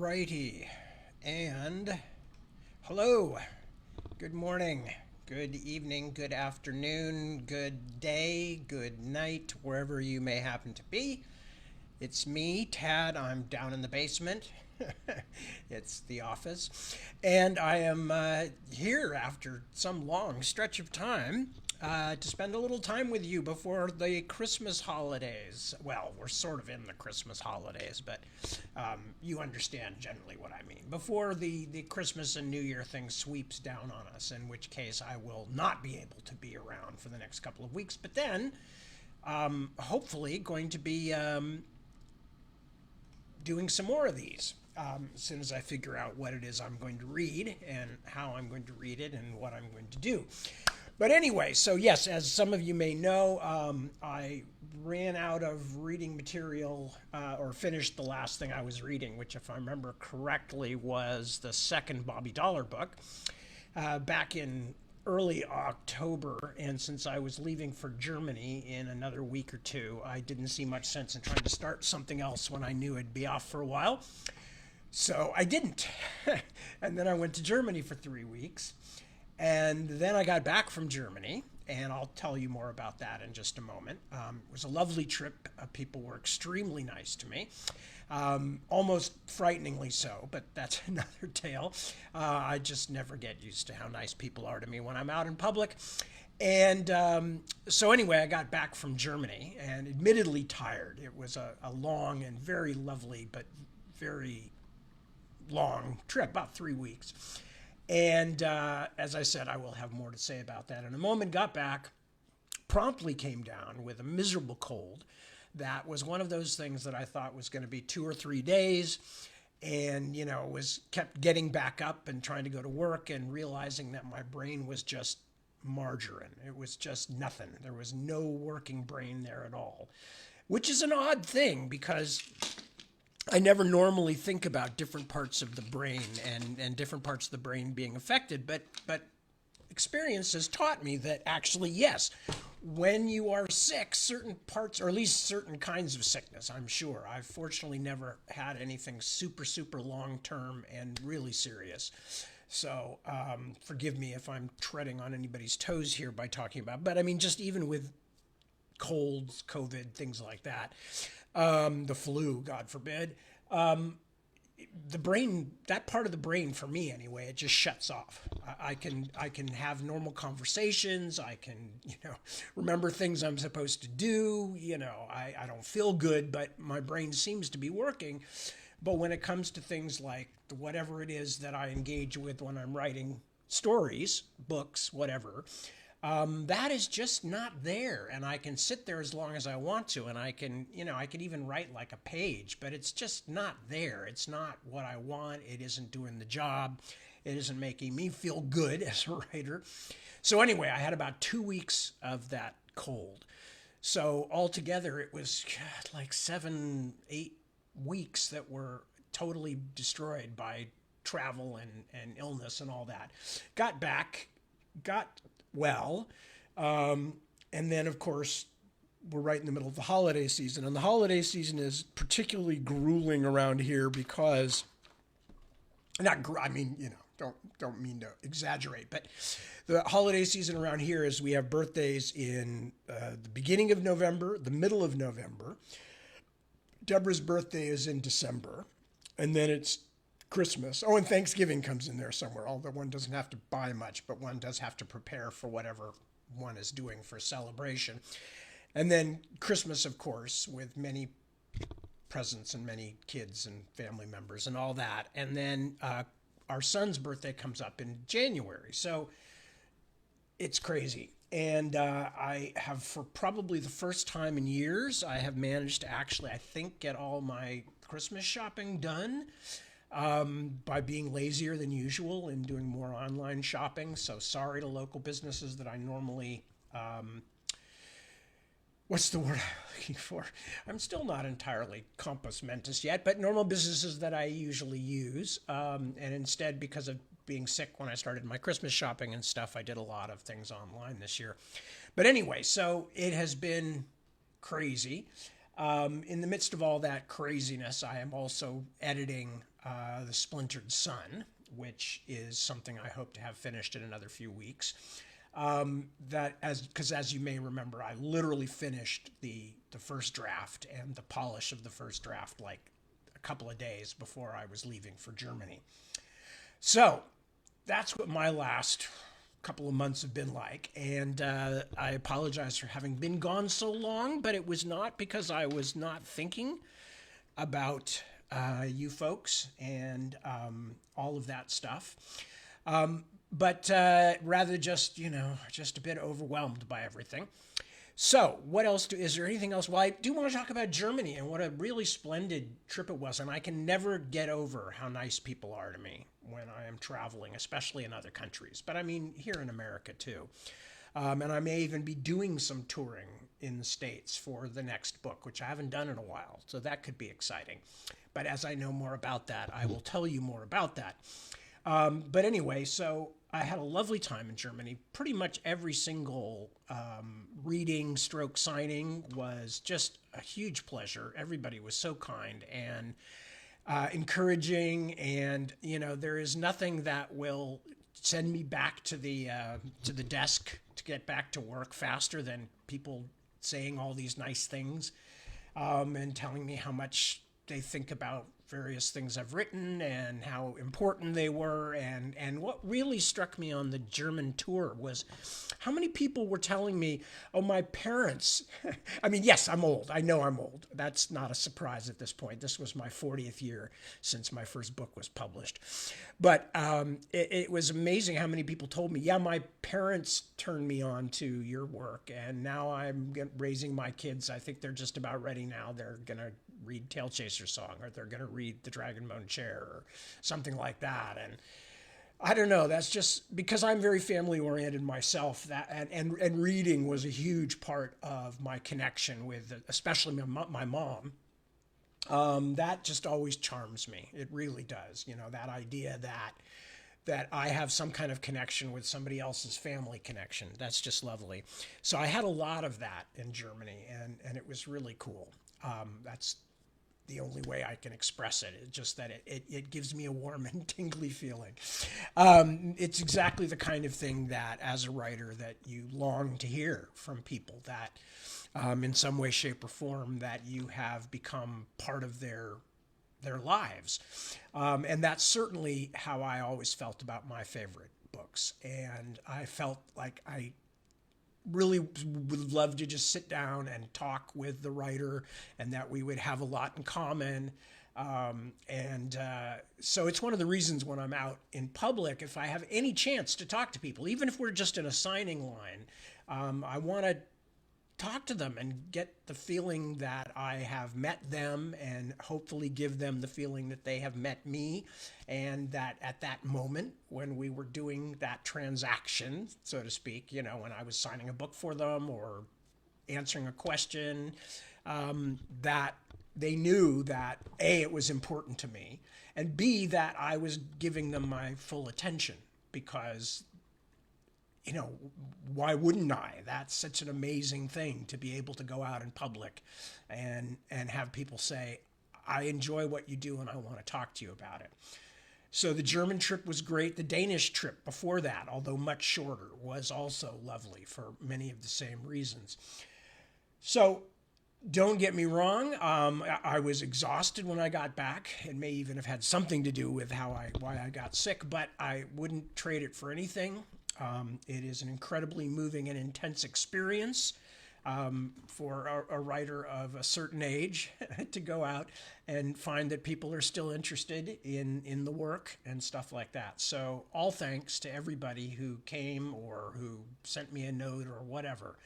Alrighty, and hello, good morning, good evening, good afternoon, good day, good night, wherever you may happen to be. It's me, Tad. I'm down in the basement. It's the office. And I am here after some long stretch of time to spend a little time with you before the Christmas holidays. Well, we're sort of in the Christmas holidays, but you understand generally what I mean. Before the Christmas and New Year thing sweeps down on us, in which case I will not be able to be around for the next couple of weeks. But then, hopefully, going to be doing some more of these as soon as I figure out what it is I'm going to read and how I'm going to read it and what I'm going to do. But anyway, so yes, as some of you may know, I ran out of reading material or finished the last thing I was reading, which, if I remember correctly, was the second Bobby Dollar book back in early October. And since I was leaving for Germany in another week or two, I didn't see much sense in trying to start something else when I knew I'd be off for a while. So I didn't. And then I went to Germany for 3 weeks. And then I got back from Germany, and I'll tell you more about that in just a moment. It was a lovely trip. People were extremely nice to me, almost frighteningly so, but that's another tale. I just never get used to how nice people are to me when I'm out in public. And so anyway, I got back from Germany, and admittedly tired. It was a long and very lovely, but very long trip, about 3 weeks. And as I said, I will have more to say about that in a moment. Got back, promptly came down with a miserable cold. That was one of those things that I thought was going to be 2 or 3 days, and was kept getting back up and trying to go to work and realizing that my brain was just margarine. It was just nothing. There was no working brain there at all, which is an odd thing because I never normally think about different parts of the brain and different parts of the brain being affected, but experience has taught me that actually, yes, when you are sick, certain parts, or at least certain kinds of sickness, I'm sure. I've fortunately never had anything super, super long-term and really serious. So forgive me if I'm treading on anybody's toes here by talking about, but I mean, just even with colds, COVID, things like that, the flu, God forbid, the brain, that part of the brain for me anyway, it just shuts off. I can have normal conversations. I can, remember things I'm supposed to do. I don't feel good, but my brain seems to be working. But when it comes to things like whatever it is that I engage with when I'm writing stories, books, whatever, that is just not there. And I can sit there as long as I want to, and I can even write like a page, but it's just not there. It's not what I want. It isn't doing the job. It isn't making me feel good as a writer. So anyway, I had about 2 weeks of that cold. So altogether, it was like 7, 8 weeks that were totally destroyed by travel and illness and all that. Got back, got well, and then of course we're right in the middle of the holiday season, and the holiday season is particularly grueling around here because don't mean to exaggerate, but the holiday season around here is we have birthdays in the beginning of November, the middle of November. Deborah's birthday is in December, and then it's Christmas. Oh, and Thanksgiving comes in there somewhere, although one doesn't have to buy much, but one does have to prepare for whatever one is doing for celebration. And then Christmas, of course, with many presents and many kids and family members and all that. And then our son's birthday comes up in January. So it's crazy. And I have, for probably the first time in years, I have managed to actually, I think, get all my Christmas shopping done by being lazier than usual and doing more online shopping. So sorry to local businesses that I normally, what's the word I'm looking for? I'm still not entirely compos mentis yet, but normal businesses that I usually use. And instead, because of being sick when I started my Christmas shopping and stuff, I did a lot of things online this year. But anyway, so it has been crazy. In the midst of all that craziness, I am also editing The Splintered Sun, which is something I hope to have finished in another few weeks. Because as you may remember, I literally finished the first draft and the polish of the first draft like a couple of days before I was leaving for Germany. So that's what my last couple of months have been like. And I apologize for having been gone so long, but it was not because I was not thinking about you folks and all of that stuff. But rather just, just a bit overwhelmed by everything. So what else is there anything else? Well, I do want to talk about Germany and what a really splendid trip it was. And I can never get over how nice people are to me when I am traveling, especially in other countries. But I mean, here in America too. And I may even be doing some touring in the States for the next book, which I haven't done in a while. So that could be exciting. But as I know more about that, I will tell you more about that. But anyway, so I had a lovely time in Germany. Pretty much every single reading stroke signing was just a huge pleasure. Everybody was so kind and encouraging, and there is nothing that will send me back to the desk to get back to work faster than people saying all these nice things and telling me how much they think about various things I've written and how important they were. And what really struck me on the German tour was how many people were telling me, oh, my parents, I mean, yes, I'm old. I know I'm old. That's not a surprise at this point. This was my 40th year since my first book was published. But it was amazing how many people told me, yeah, my parents turned me on to your work, and now I'm raising my kids. I think they're just about ready now. They're going to read Tail Chaser Song, or they're going to read The Dragonbone Chair or something like that. And I don't know, that's just because I'm very family oriented myself, that and reading was a huge part of my connection with especially my mom. That just always charms me. It really does. That idea that I have some kind of connection with somebody else's family connection. That's just lovely. So I had a lot of that in Germany, and it was really cool. That's the only way I can express it. It's just that it gives me a warm and tingly feeling. It's exactly the kind of thing that, as a writer, that you long to hear from people, that in some way, shape, or form, that you have become part of their lives. And that's certainly how I always felt about my favorite books. And I felt like I really would love to just sit down and talk with the writer, and that we would have a lot in common. So it's one of the reasons when I'm out in public, if I have any chance to talk to people, even if we're just in a signing line, I want to talk to them and get the feeling that I have met them, and hopefully give them the feeling that they have met me, and that at that moment when we were doing that transaction, so to speak, when I was signing a book for them or answering a question, that they knew that A, it was important to me, and B, that I was giving them my full attention, because why wouldn't I? That's such an amazing thing to be able to go out in public and have people say, I enjoy what you do and I want to talk to you about it. So the German trip was great. The Danish trip before that, although much shorter, was also lovely for many of the same reasons. So don't get me wrong. I was exhausted when I got back. It may even have had something to do with why I got sick, but I wouldn't trade it for anything. It is an incredibly moving and intense experience for a writer of a certain age to go out and find that people are still interested in the work and stuff like that. So all thanks to everybody who came or who sent me a note or whatever.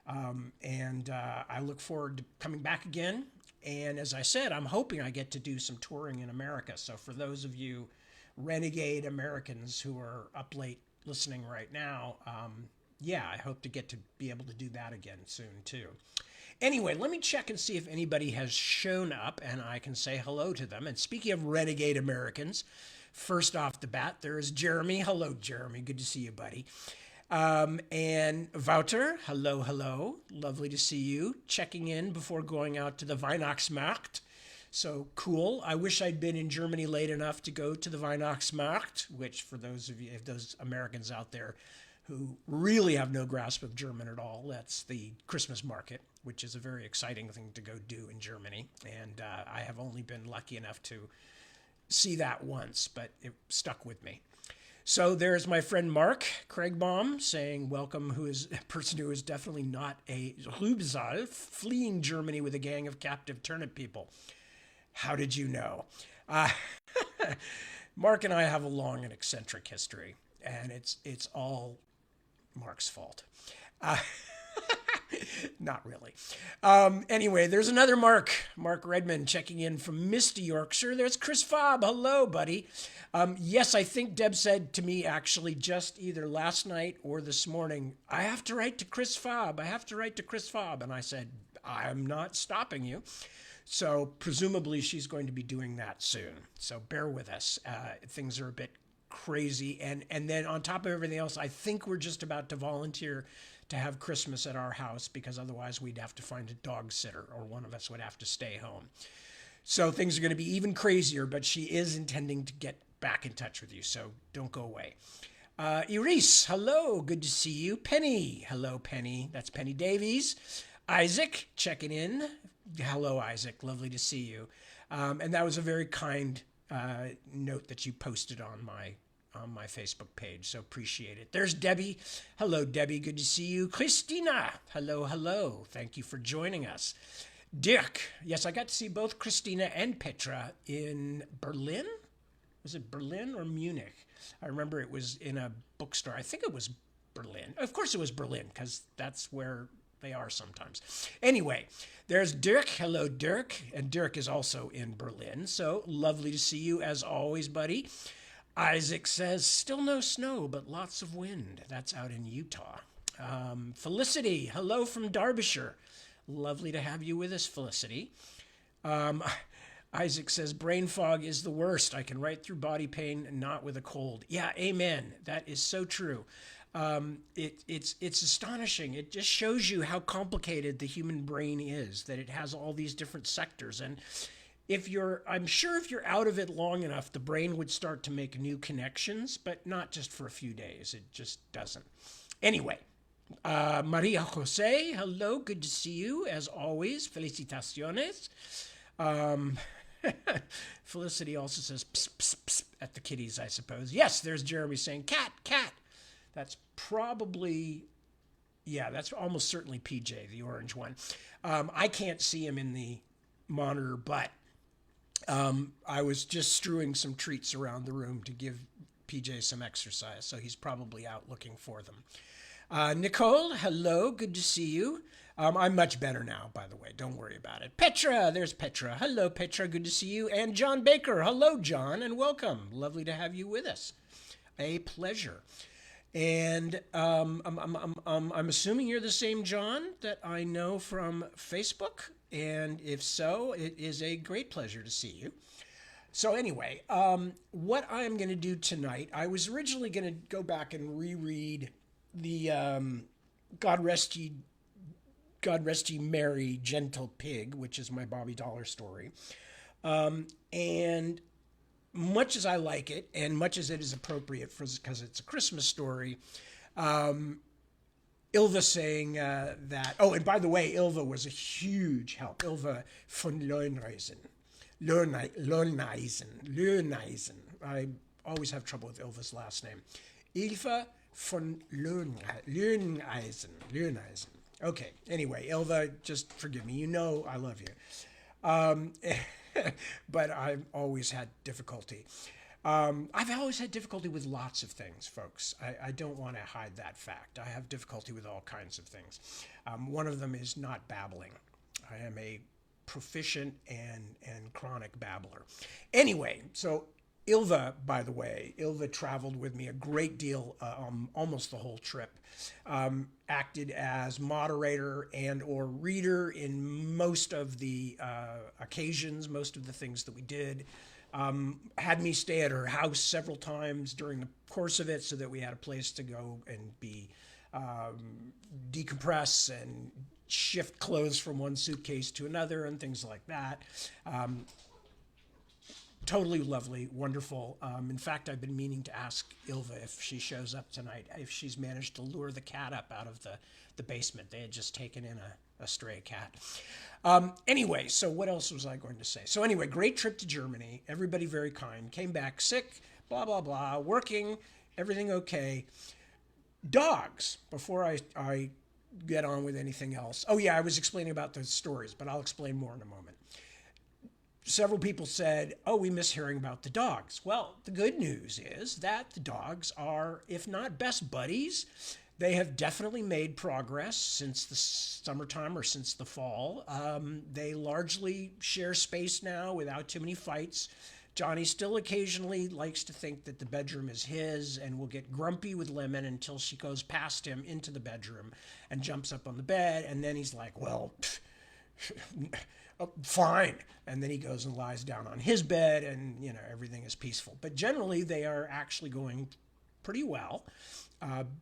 I look forward to coming back again. And as I said, I'm hoping I get to do some touring in America. So for those of you renegade Americans who are up late listening right now, I hope to get to be able to do that again soon too. Anyway, let me check and see if anybody has shown up and I can say hello to them. And speaking of renegade Americans, first off the bat, there is Jeremy. Hello, Jeremy. Good to see you, buddy. And Wouter, hello, hello. Lovely to see you. Checking in before going out to the Weihnachtsmarkt. So cool. I wish I'd been in Germany late enough to go to the Weihnachtsmarkt, which for those of you, if those Americans out there who really have no grasp of German at all, that's the Christmas market, which is a very exciting thing to go do in Germany. And I have only been lucky enough to see that once, but it stuck with me. So there's my friend Mark Craigbaum saying, welcome, who is a person who is definitely not a Rübsal, fleeing Germany with a gang of captive turnip people. How did you know? Mark and I have a long and eccentric history, and it's all Mark's fault. Not really. Anyway, there's another Mark Redmond checking in from Misty, Yorkshire. There's Chris Fobb. Hello, buddy. Yes, I think Deb said to me actually just either last night or this morning, I have to write to Chris Fobb. I have to write to Chris Fobb. And I said, I'm not stopping you. So presumably she's going to be doing that soon. So bear with us. Things are a bit crazy. And then on top of everything else, I think we're just about to volunteer to have Christmas at our house because otherwise we'd have to find a dog sitter or one of us would have to stay home. So things are going to be even crazier, but she is intending to get back in touch with you. So don't go away. Iris, hello. Good to see you. Penny. Hello, Penny. That's Penny Davies. Isaac, checking in. Hello, Isaac. Lovely to see you. And that was a very kind note that you posted on my Facebook page, so appreciate it. There's Debbie. Hello, Debbie. Good to see you. Christina. Hello, hello. Thank you for joining us. Dirk. Yes, I got to see both Christina and Petra in Berlin. Was it Berlin or Munich? I remember it was in a bookstore. I think it was Berlin. Of course it was Berlin, because that's where they are sometimes. Anyway, there's Dirk. Hello, Dirk. And Dirk is also in Berlin, so lovely to see you as always, buddy. Isaac says, still no snow, but lots of wind. That's out in Utah. Felicity, hello from Derbyshire. Lovely to have you with us, Felicity. Isaac says, brain fog is the worst. I can write through body pain, not with a cold. Yeah, amen. That is so true. It's astonishing. It just shows you how complicated the human brain is, that it has all these different sectors. And I'm sure if you're out of it long enough, the brain would start to make new connections, but not just for a few days. It just doesn't. Anyway, Maria Jose, hello, good to see you, as always. Felicitaciones. Felicity also says, psst, psst, psst, at the kitties, I suppose. Yes, there's Jeremy saying, cat, cat. That's probably, yeah, that's almost certainly PJ, the orange one. I can't see him in the monitor, but I was just strewing some treats around the room to give PJ some exercise, so he's probably out looking for them. Nicole, hello, good to see you. I'm much better now, by the way, don't worry about it. Petra, there's Petra. Hello, Petra, good to see you. And John Baker, hello, John, and welcome. Lovely to have you with us. A pleasure. And I'm assuming you're the same John that I know from Facebook. And if so, it is a great pleasure to see you. So anyway, what I'm going to do tonight, I was originally going to go back and reread the God Rest Ye Merry Gentle Pig, which is my Bobby Dollar story. And much as I like it, and much as it is appropriate because it's a Christmas story, Ilva saying that, oh, and by the way, Ilva was a huge help. Ilva von Löhneisen. I always have trouble with Ilva's last name. Ilva von Löhneisen. Okay, anyway, Ilva, just forgive me. You know I love you. But I've always had difficulty. I've always had difficulty with lots of things, folks. I don't want to hide that fact. I have difficulty with all kinds of things. One of them is not babbling. I am a proficient and chronic babbler. Anyway, so Ilva, by the way, Ilva traveled with me a great deal, almost the whole trip. Acted as moderator and or reader in most of the occasions, most of the things that we did. had me stay at her house several times during the course of it so that we had a place to go and be decompress and shift clothes from one suitcase to another and things like that. Totally lovely, wonderful. In fact, I've been meaning to ask Ilva if she shows up tonight, if she's managed to lure the cat up out of the basement. They had just taken in a stray cat. Anyway, so what else was I going to say? So anyway, great trip to Germany. Everybody very kind. Came back sick, blah, blah, blah, working, everything okay. Dogs, before I get on with anything else. Oh yeah, I was explaining about the stories, but I'll explain more in a moment. Several people said, oh, we miss hearing about the dogs. Well, the good news is that the dogs are, if not best buddies, they have definitely made progress since the summertime or since the fall. They largely share space now without too many fights. Johnny still occasionally likes to think that the bedroom is his and will get grumpy with Lemon until she goes past him into the bedroom and jumps up on the bed. And then he's like, well, oh, fine. And then he goes and lies down on his bed and, everything is peaceful. But generally, they are actually going pretty well.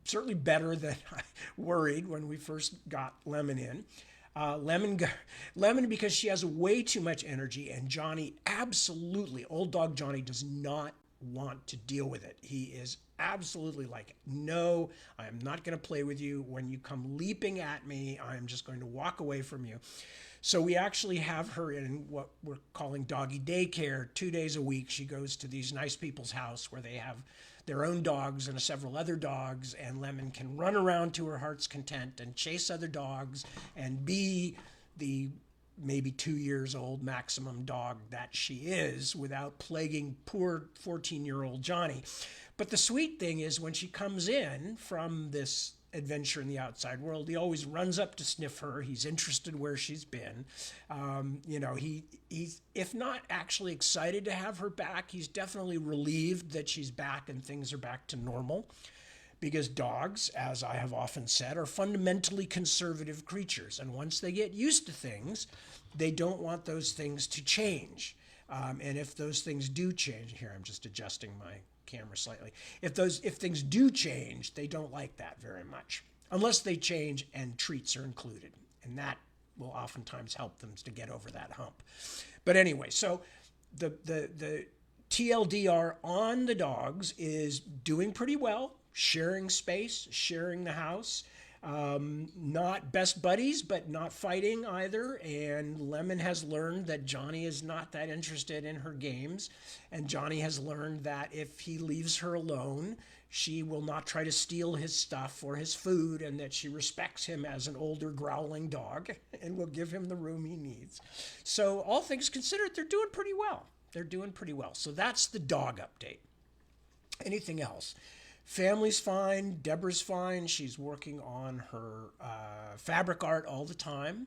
Certainly better than I worried when we first got Lemon in. Lemon, because she has way too much energy, and Johnny absolutely, old dog Johnny does not want to deal with it. He is absolutely like, no, I am not going to play with you. When you come leaping at me, I am just going to walk away from you. So we actually have her in what we're calling doggy daycare. 2 days a week, she goes to these nice people's house where they have their own dogs and several other dogs, and Lemon can run around to her heart's content and chase other dogs and be the maybe 2 years old maximum dog that she is without plaguing poor 14-year-old Johnny. But the sweet thing is when she comes in from this adventure in the outside world, he always runs up to sniff her. He's interested where she's been. He's, if not actually excited to have her back, he's definitely relieved that she's back and things are back to normal. Because dogs, as I have often said, are fundamentally conservative creatures. And once they get used to things, they don't want those things to change. And if those things do change, here I'm just adjusting my camera slightly. If things do change, they don't like that very much, unless they change and treats are included, and that will oftentimes help them to get over that hump. But anyway, so the TLDR on the dogs is doing pretty well, sharing space, sharing the house. Not best buddies, but not fighting either. And Lemon has learned that Johnny is not that interested in her games. And Johnny has learned that if he leaves her alone, she will not try to steal his stuff or his food, and that she respects him as an older growling dog and will give him the room he needs. So all things considered, they're doing pretty well. They're doing pretty well. So that's the dog update. Anything else? Family's fine. Deborah's fine. She's working on her fabric art all the time,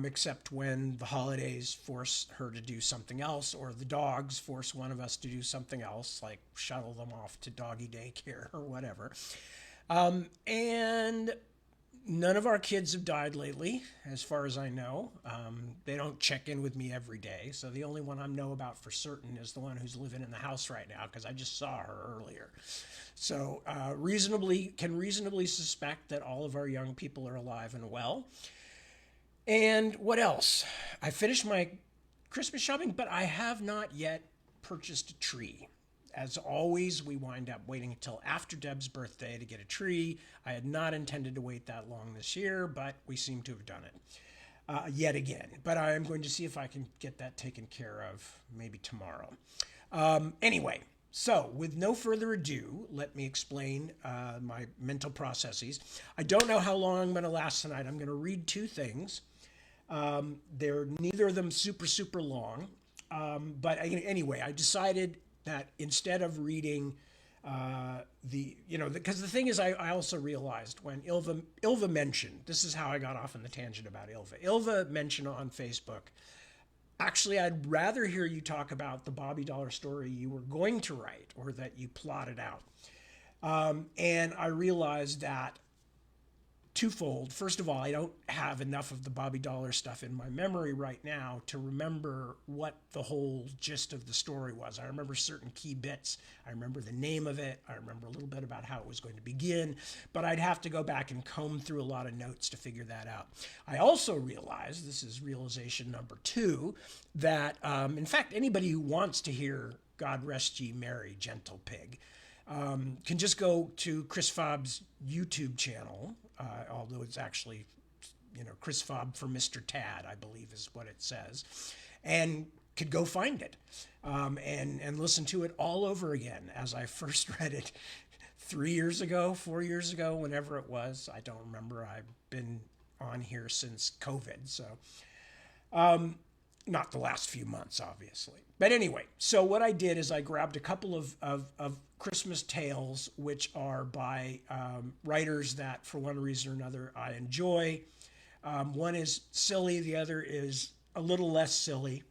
except when the holidays force her to do something else, or the dogs force one of us to do something else, like shuttle them off to doggy daycare or whatever. And none of our kids have died lately, as far as I know. They don't check in with me every day. So the only one I know about for certain is the one who's living in the house right now, because I just saw her earlier. So can reasonably suspect that all of our young people are alive and well. And what else? I finished my Christmas shopping, but I have not yet purchased a tree. As always, we wind up waiting until after Deb's birthday to get a tree. I had not intended to wait that long this year, but we seem to have done it yet again. But I am going to see if I can get that taken care of maybe tomorrow. Anyway, so with no further ado, let me explain my mental processes. I don't know how long I'm going to last tonight. I'm going to read two things. They're neither of them super long. But anyway, I decided that instead of reading because the thing is, I also realized when Ilva mentioned, this is how I got off on the tangent about Ilva. Ilva mentioned on Facebook, actually, I'd rather hear you talk about the Bobby Dollar story you were going to write or that you plotted out. And I realized that twofold. First of all, I don't have enough of the Bobby Dollar stuff in my memory right now to remember what the whole gist of the story was. I remember certain key bits. I remember the name of it. I remember a little bit about how it was going to begin, but I'd have to go back and comb through a lot of notes to figure that out. I also realized, this is realization number 2, that in fact, anybody who wants to hear God Rest Ye Merry, Gentle Pig, can just go to Chris Fobb's YouTube channel, although it's actually, Chris Fobb for Mr. Tad, I believe is what it says, and could go find it and listen to it all over again as I first read it 3 years ago, 4 years ago, whenever it was. I don't remember. I've been on here since COVID, so not the last few months, obviously. But anyway, so what I did is I grabbed a couple of Christmas tales, which are by writers that, for one reason or another, I enjoy. One is silly, the other is a little less silly,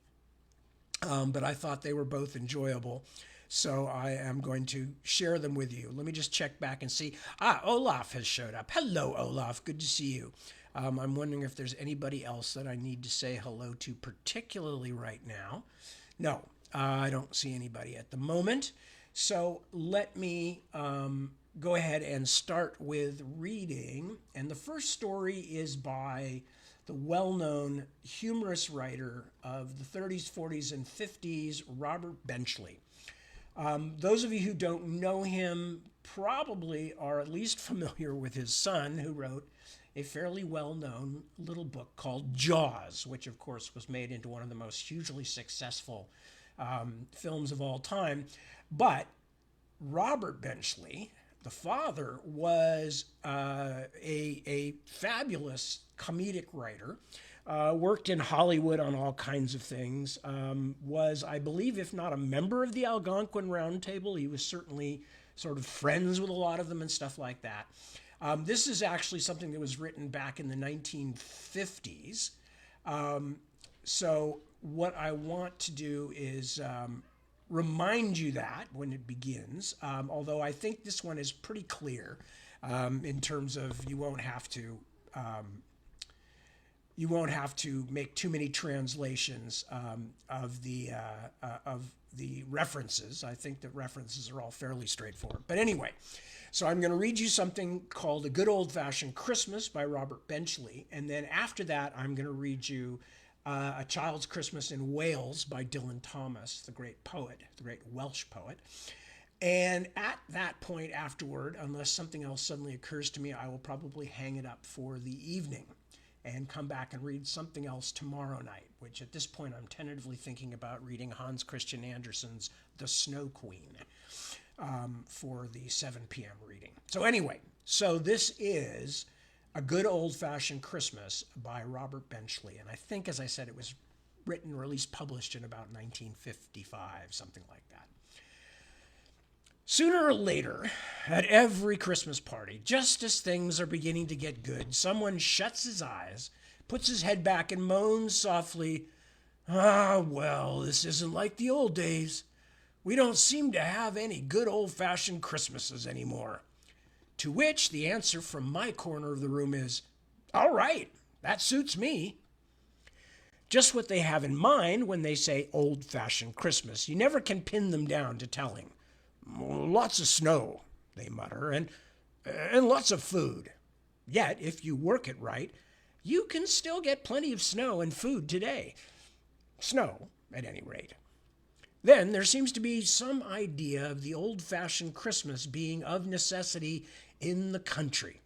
but I thought they were both enjoyable. So I am going to share them with you. Let me just check back and see. Olaf has showed up. Hello, Olaf. Good to see you. I'm wondering if there's anybody else that I need to say hello to particularly right now. No, I don't see anybody at the moment. So let me go ahead and start with reading. And the first story is by the well-known humorous writer of the 30s, 40s, and 50s, Robert Benchley. Those of you who don't know him probably are at least familiar with his son, who wrote a fairly well-known little book called Jaws, which of course was made into one of the most hugely successful films of all time. But Robert Benchley, the father, was a fabulous comedic writer, worked in Hollywood on all kinds of things, was, I believe, if not a member of the Algonquin Round Table, he was certainly sort of friends with a lot of them and stuff like that. This is actually something that was written back in the 1950s. So what I want to do is remind you that when it begins, although I think this one is pretty clear in terms of you won't have to make too many translations of the references. I think that references are all fairly straightforward. But anyway, so I'm going to read you something called A Good Old-Fashioned Christmas by Robert Benchley. And then after that, I'm going to read you A Child's Christmas in Wales by Dylan Thomas, the great poet, the great Welsh poet. And at that point afterward, unless something else suddenly occurs to me, I will probably hang it up for the evening and come back and read something else tomorrow night, which at this point I'm tentatively thinking about reading Hans Christian Andersen's The Snow Queen for the 7 p.m. reading. So anyway, so this is A Good Old-Fashioned Christmas by Robert Benchley. And I think, as I said, it was written or at least published in about 1955, something like that. Sooner or later, at every Christmas party, just as things are beginning to get good, someone shuts his eyes, puts his head back, and moans softly, well, this isn't like the old days. We don't seem to have any good old-fashioned Christmases anymore. To which the answer from my corner of the room is, all right, that suits me. Just what they have in mind when they say old-fashioned Christmas. You never can pin them down to telling. Lots of snow, they mutter, and lots of food. Yet, if you work it right, you can still get plenty of snow and food today. Snow, at any rate. Then there seems to be some idea of the old-fashioned Christmas being of necessity in the country.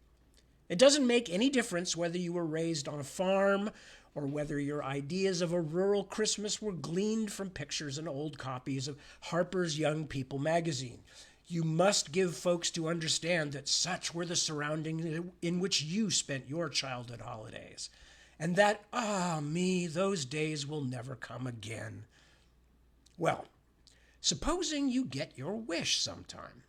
It doesn't make any difference whether you were raised on a farm or whether your ideas of a rural Christmas were gleaned from pictures and old copies of Harper's Young People magazine. You must give folks to understand that such were the surroundings in which you spent your childhood holidays, and that, those days will never come again. Well, supposing you get your wish sometime.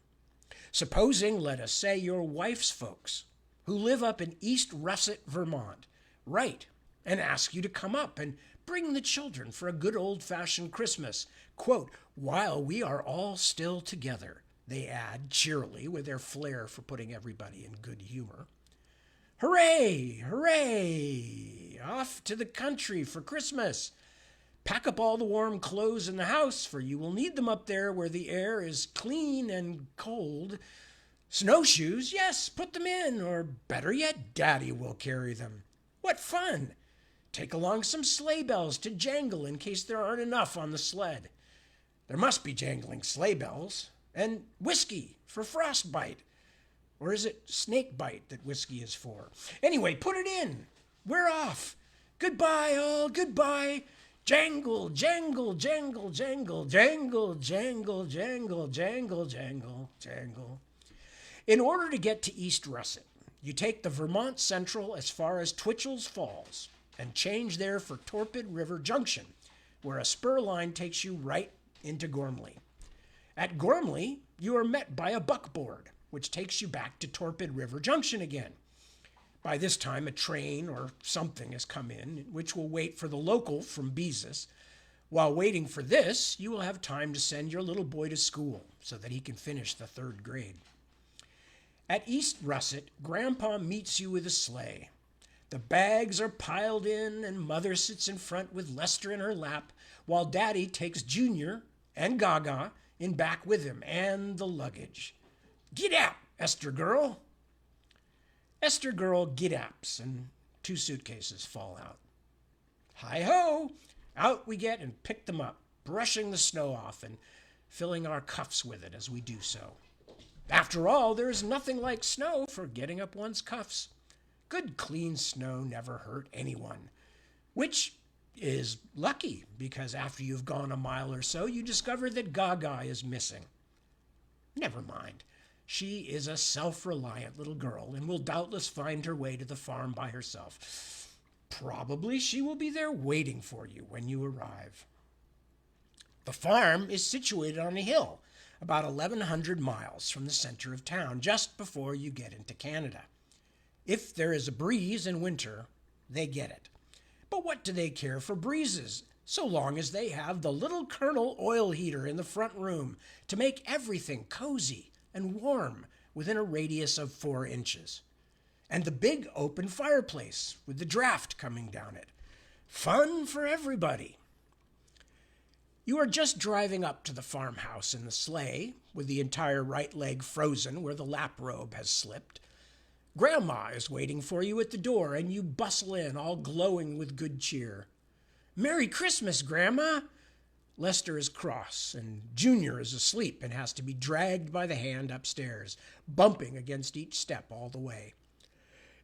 Supposing, let us say, your wife's folks, who live up in East Russet, Vermont, write and ask you to come up and bring the children for a good old-fashioned Christmas, quote, while we are all still together, they add cheerily with their flair for putting everybody in good humor. Hooray! Hooray! Off to the country for Christmas. Pack up all the warm clothes in the house, for you will need them up there where the air is clean and cold. Snowshoes, yes, put them in, or better yet, Daddy will carry them. What fun! Take along some sleigh bells to jangle in case there aren't enough on the sled. There must be jangling sleigh bells. And whiskey for frostbite. Or is it snake bite that whiskey is for? Anyway, put it in. We're off. Goodbye, all. Goodbye. Jangle, jangle, jangle, jangle, jangle, jangle, jangle, jangle, jangle, jangle. In order to get to East Russet, you take the Vermont Central as far as Twitchell's Falls and change there for Torpid River Junction, where a spur line takes you right into Gormley. At Gormley, you are met by a buckboard, which takes you back to Torpid River Junction again. By this time, a train or something has come in, which will wait for the local from Beezus. While waiting for this, you will have time to send your little boy to school so that he can finish the 3rd grade. At East Russet, Grandpa meets you with a sleigh. The bags are piled in, and Mother sits in front with Lester in her lap, while Daddy takes Junior and Gaga in back with him, and the luggage. Gid-ap, Esther girl. Esther girl gid-aps, and 2 suitcases fall out. Hi-ho! Out we get and pick them up, brushing the snow off and filling our cuffs with it as we do so. After all, there is nothing like snow for getting up one's cuffs. Good clean snow never hurt anyone, which is lucky, because after you've gone a mile or so, you discover that Gaga is missing. Never mind. She is a self-reliant little girl and will doubtless find her way to the farm by herself. Probably she will be there waiting for you when you arrive. The farm is situated on a hill, about 1,100 miles from the center of town, just before you get into Canada. If there is a breeze in winter, they get it. But what do they care for breezes, so long as they have the little Colonel oil heater in the front room to make everything cozy and warm within a radius of 4 inches. And the big open fireplace with the draft coming down it. Fun for everybody. You are just driving up to the farmhouse in the sleigh, with the entire right leg frozen where the lap robe has slipped. Grandma is waiting for you at the door, and you bustle in, all glowing with good cheer. Merry Christmas, Grandma! Lester is cross, and Junior is asleep and has to be dragged by the hand upstairs, bumping against each step all the way.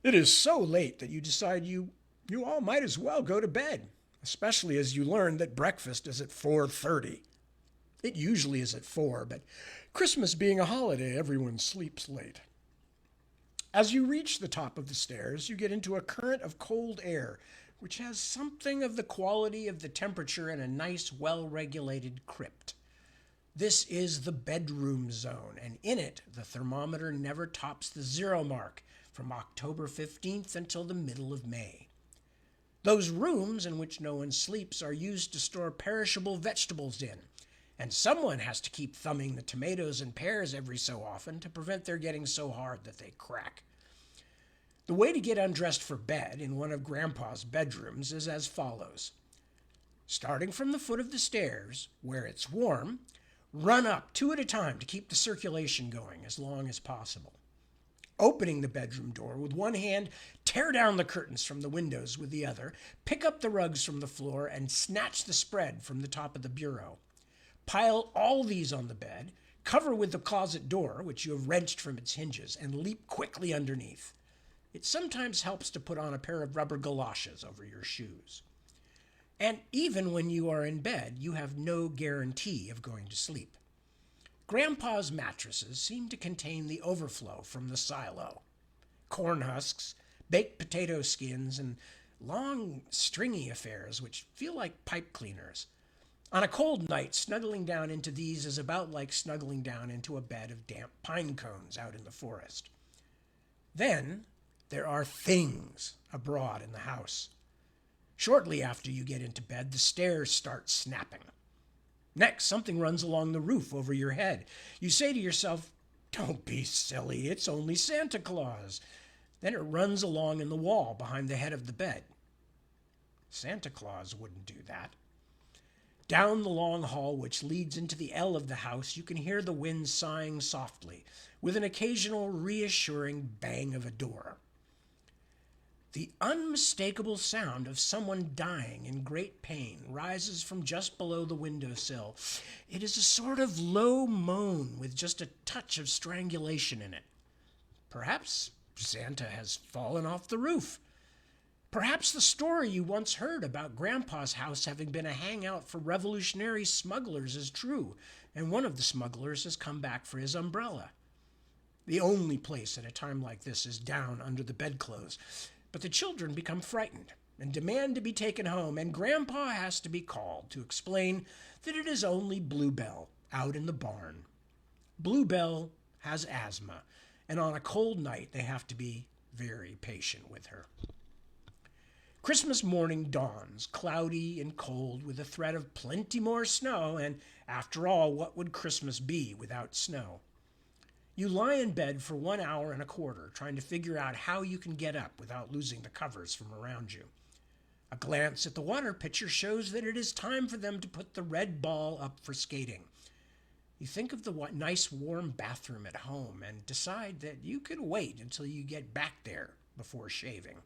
It is so late that you decide you all might as well go to bed, especially as you learn that breakfast is at 4:30. It usually is at 4, but Christmas being a holiday, everyone sleeps late. As you reach the top of the stairs, you get into a current of cold air, which has something of the quality of the temperature in a nice, well-regulated crypt. This is the bedroom zone, and in it, the thermometer never tops the 0 mark from October 15th until the middle of May. Those rooms in which no one sleeps are used to store perishable vegetables in, and someone has to keep thumbing the tomatoes and pears every so often to prevent their getting so hard that they crack. The way to get undressed for bed in one of Grandpa's bedrooms is as follows. Starting from the foot of the stairs, where it's warm, run up 2 at a time to keep the circulation going as long as possible. Opening the bedroom door with one hand, tear down the curtains from the windows with the other, pick up the rugs from the floor, and snatch the spread from the top of the bureau. Pile all these on the bed, cover with the closet door, which you have wrenched from its hinges, and leap quickly underneath. It sometimes helps to put on a pair of rubber galoshes over your shoes. And even when you are in bed, you have no guarantee of going to sleep. Grandpa's mattresses seem to contain the overflow from the silo. Corn husks, baked potato skins, and long, stringy affairs which feel like pipe cleaners. On a cold night, snuggling down into these is about like snuggling down into a bed of damp pine cones out in the forest. Then there are things abroad in the house. Shortly after you get into bed, the stairs start snapping. Next, something runs along the roof over your head. You say to yourself, "Don't be silly, it's only Santa Claus." Then it runs along in the wall behind the head of the bed. Santa Claus wouldn't do that. Down the long hall which leads into the L of the house, you can hear the wind sighing softly, with an occasional reassuring bang of a door. The unmistakable sound of someone dying in great pain rises from just below the windowsill. It is a sort of low moan with just a touch of strangulation in it. Perhaps Santa has fallen off the roof. Perhaps the story you once heard about Grandpa's house having been a hangout for revolutionary smugglers is true, and one of the smugglers has come back for his umbrella. The only place at a time like this is down under the bedclothes. But the children become frightened and demand to be taken home, and Grandpa has to be called to explain that it is only Bluebell out in the barn. Bluebell has asthma, and on a cold night they have to be very patient with her. Christmas morning dawns, cloudy and cold, with a threat of plenty more snow, and after all, what would Christmas be without snow? You lie in bed for 1 hour and a quarter, trying to figure out how you can get up without losing the covers from around you. A glance at the water pitcher shows that it is time for them to put the red ball up for skating. You think of the nice warm bathroom at home and decide that you can wait until you get back there before shaving.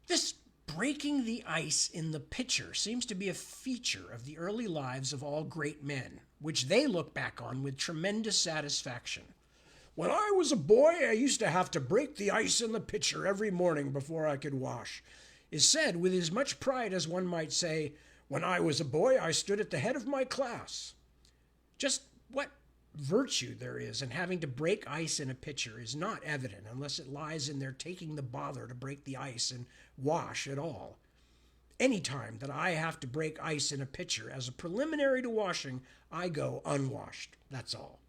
This breaking the ice in the pitcher seems to be a feature of the early lives of all great men, which they look back on with tremendous satisfaction. When I was a boy, I used to have to break the ice in the pitcher every morning before I could wash, is said with as much pride as one might say, when I was a boy, I stood at the head of my class. Just what virtue there is in having to break ice in a pitcher is not evident unless it lies in their taking the bother to break the ice and wash at all. Any time that I have to break ice in a pitcher as a preliminary to washing, I go unwashed. That's all.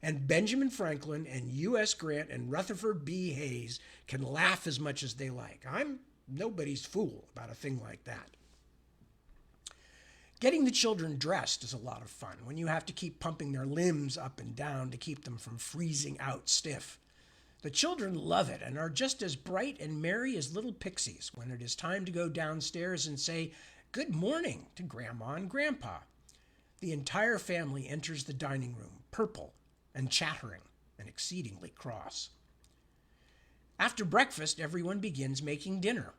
And Benjamin Franklin and U.S. Grant and Rutherford B. Hayes can laugh as much as they like. I'm nobody's fool about a thing like that. Getting the children dressed is a lot of fun when you have to keep pumping their limbs up and down to keep them from freezing out stiff. The children love it and are just as bright and merry as little pixies when it is time to go downstairs and say good morning to Grandma and Grandpa. The entire family enters the dining room, purple and chattering and exceedingly cross. After breakfast, everyone begins making dinner.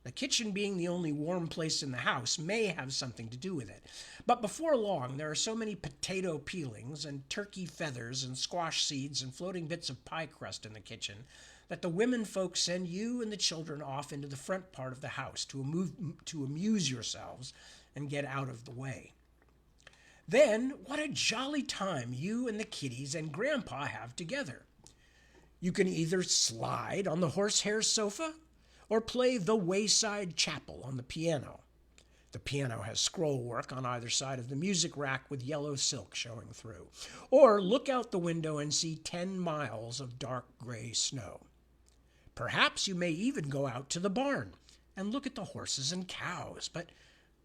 The kitchen being the only warm place in the house may have something to do with it. But before long, there are so many potato peelings and turkey feathers and squash seeds and floating bits of pie crust in the kitchen that the women folks send you and the children off into the front part of the house to amuse yourselves and get out of the way. Then, what a jolly time you and the kiddies and Grandpa have together. You can either slide on the horsehair sofa or play The Wayside Chapel on the piano. The piano has scroll work on either side of the music rack with yellow silk showing through. Or look out the window and see 10 miles of dark gray snow. Perhaps you may even go out to the barn and look at the horses and cows, but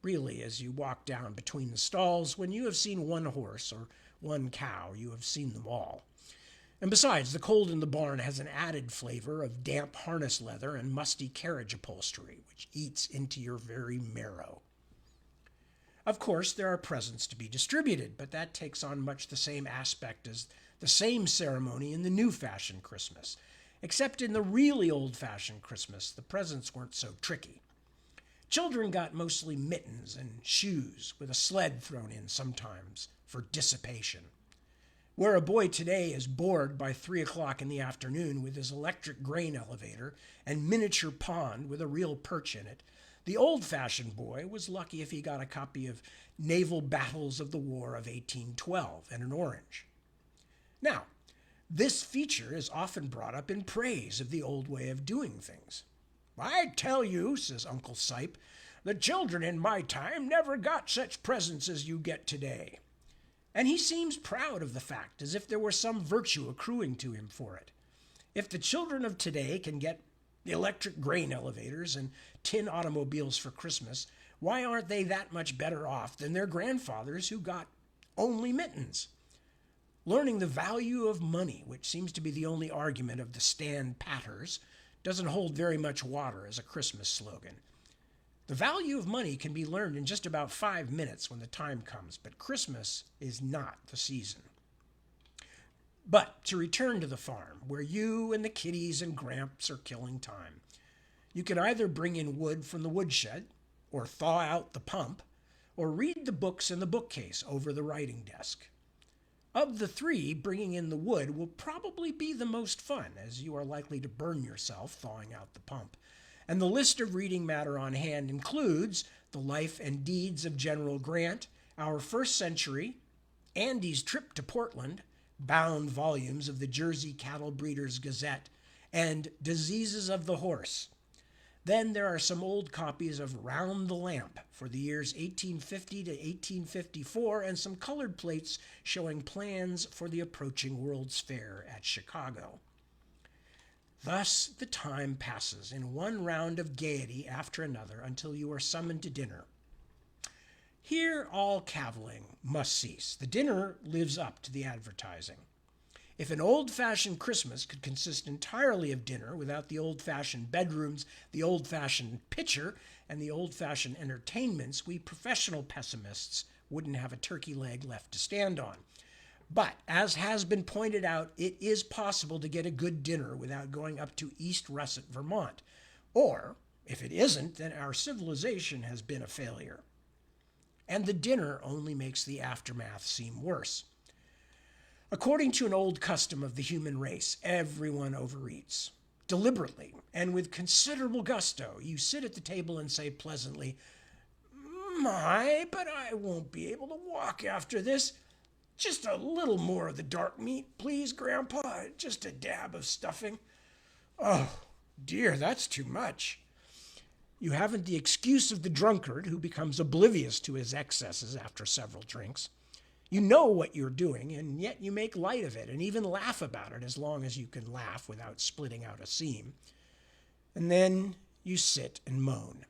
really, as you walk down between the stalls, when you have seen one horse or one cow, you have seen them all. And besides, the cold in the barn has an added flavor of damp harness leather and musty carriage upholstery, which eats into your very marrow. Of course, there are presents to be distributed, but that takes on much the same aspect as the same ceremony in the new-fashioned Christmas. Except in the really old-fashioned Christmas, the presents weren't so tricky. Children got mostly mittens and shoes, with a sled thrown in sometimes for dissipation. Where a boy today is bored by 3 o'clock in the afternoon with his electric grain elevator and miniature pond with a real perch in it, the old-fashioned boy was lucky if he got a copy of Naval Battles of the War of 1812 and an orange. Now, this feature is often brought up in praise of the old way of doing things. I tell you, says Uncle Sipe, the children in my time never got such presents as you get today. And he seems proud of the fact, as if there were some virtue accruing to him for it. If the children of today can get electric grain elevators and tin automobiles for Christmas, why aren't they that much better off than their grandfathers who got only mittens? Learning the value of money, which seems to be the only argument of the Stan Patters, doesn't hold very much water as a Christmas slogan. The value of money can be learned in just about 5 minutes when the time comes, but Christmas is not the season. But to return to the farm, where you and the kiddies and Gramps are killing time, you can either bring in wood from the woodshed, or thaw out the pump, or read the books in the bookcase over the writing desk. Of the three, bringing in the wood will probably be the most fun, as you are likely to burn yourself thawing out the pump. And the list of reading matter on hand includes The Life and Deeds of General Grant, Our First Century, Andy's Trip to Portland, bound volumes of the Jersey Cattle Breeders' Gazette, and Diseases of the Horse. Then there are some old copies of Round the Lamp for the years 1850 to 1854 and some colored plates showing plans for the approaching World's Fair at Chicago. Thus the time passes in one round of gaiety after another until you are summoned to dinner. Here all cavilling must cease. The dinner lives up to the advertising. If an old-fashioned Christmas could consist entirely of dinner without the old-fashioned bedrooms, the old-fashioned pitcher, and the old-fashioned entertainments, we professional pessimists wouldn't have a turkey leg left to stand on. But, as has been pointed out, it is possible to get a good dinner without going up to East Russet, Vermont. Or, if it isn't, then our civilization has been a failure. And the dinner only makes the aftermath seem worse. According to an old custom of the human race, everyone overeats. Deliberately, and with considerable gusto, you sit at the table and say pleasantly, "My, but I won't be able to walk after this. Just a little more of the dark meat, please, Grandpa. Just a dab of stuffing. Oh, dear, that's too much." You haven't the excuse of the drunkard who becomes oblivious to his excesses after several drinks. You know what you're doing, and yet you make light of it and even laugh about it as long as you can laugh without splitting out a seam. And then you sit and moan.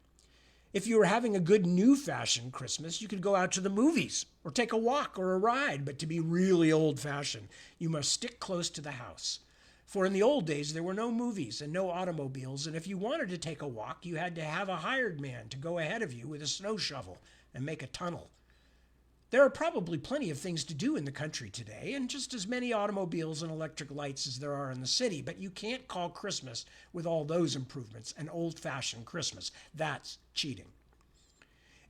If you were having a good new-fashioned Christmas, you could go out to the movies or take a walk or a ride, but to be really old-fashioned, you must stick close to the house. For in the old days, there were no movies and no automobiles, and if you wanted to take a walk, you had to have a hired man to go ahead of you with a snow shovel and make a tunnel. There are probably plenty of things to do in the country today, and just as many automobiles and electric lights as there are in the city, but you can't call Christmas with all those improvements an old-fashioned Christmas. That's cheating.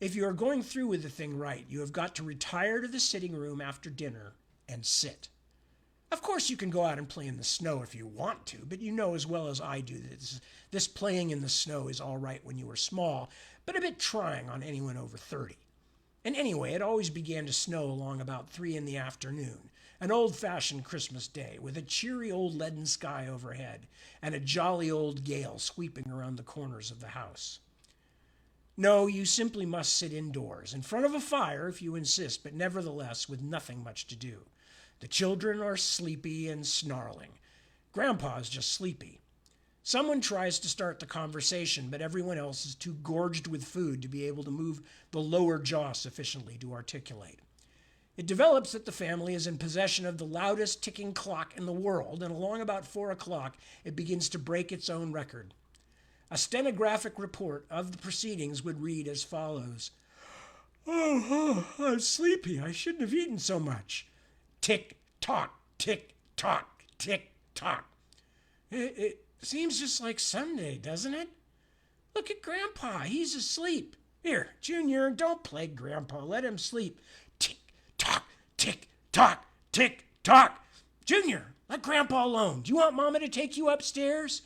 If you are going through with the thing right, you have got to retire to the sitting room after dinner and sit. Of course, you can go out and play in the snow if you want to, but you know as well as I do that this playing in the snow is all right when you were small, but a bit trying on anyone over 30. And anyway, it always began to snow along about 3 in the afternoon, an old-fashioned Christmas day with a cheery old leaden sky overhead and a jolly old gale sweeping around the corners of the house. No, you simply must sit indoors, in front of a fire if you insist, but nevertheless with nothing much to do. The children are sleepy and snarling. Grandpa is just sleepy. Someone tries to start the conversation, but everyone else is too gorged with food to be able to move the lower jaw sufficiently to articulate. It develops that the family is in possession of the loudest ticking clock in the world, and along about 4 o'clock it begins to break its own record. A stenographic report of the proceedings would read as follows. I'm sleepy. I shouldn't have eaten so much. Tick, tock, tick, tock, tick, tock. It seems just like Sunday, doesn't it? Look at Grandpa. He's asleep. Here, Junior, don't plague Grandpa. Let him sleep. Tick, tock, tick, tock, tick, tock. Junior, let Grandpa alone. Do you want Mama to take you upstairs?